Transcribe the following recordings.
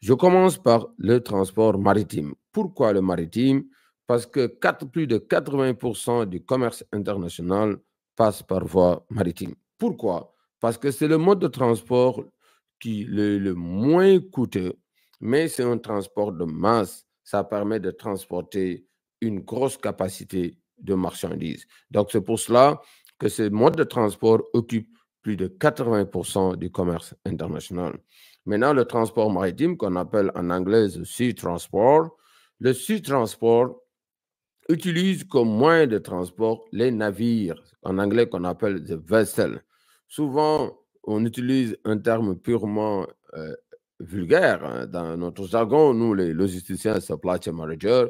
Je commence par le transport maritime. Pourquoi le maritime? Parce que plus de 80% du commerce international passe par voie maritime. Pourquoi? Parce que c'est le mode de transport qui est le moins coûteux, mais c'est un transport de masse. Ça permet de transporter une grosse capacité de marchandises. Donc, c'est pour cela que ce mode de transport occupe plus de 80% du commerce international. Maintenant, le transport maritime, qu'on appelle en anglais le sea transport, le sea transport utilise comme moyen de transport les navires, en anglais qu'on appelle the vessel. Souvent, on utilise un terme purement vulgaire, hein. Dans notre jargon, nous, les logisticiens, supply chain managers,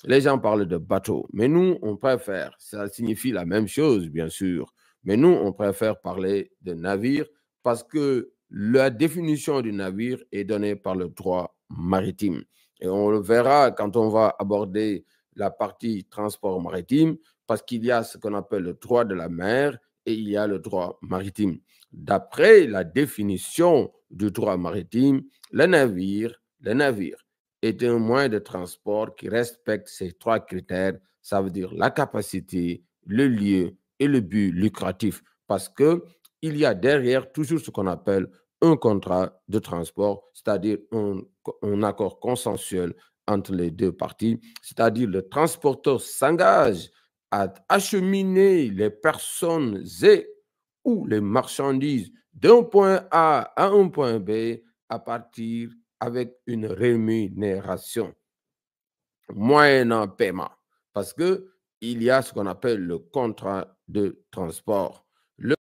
les gens parlent de bateau, mais nous, on préfère, ça signifie la même chose, bien sûr, mais nous, on préfère parler de navire parce que la définition du navire est donnée par le droit maritime. Et on le verra quand on va aborder la partie transport maritime, parce qu'il y a ce qu'on appelle le droit de la mer et il y a le droit maritime. D'après la définition du droit maritime, le navire est un moyen de transport qui respecte ces trois critères, ça veut dire la capacité, le lieu et le but lucratif, parce qu'il y a derrière toujours ce qu'on appelle un contrat de transport, c'est-à-dire un accord consensuel entre les deux parties, c'est-à-dire le transporteur s'engage à acheminer les personnes et ou les marchandises d'un point A à un point B à partir avec une rémunération moyennant paiement. Parce qu'il y a ce qu'on appelle le contrat de transport. Le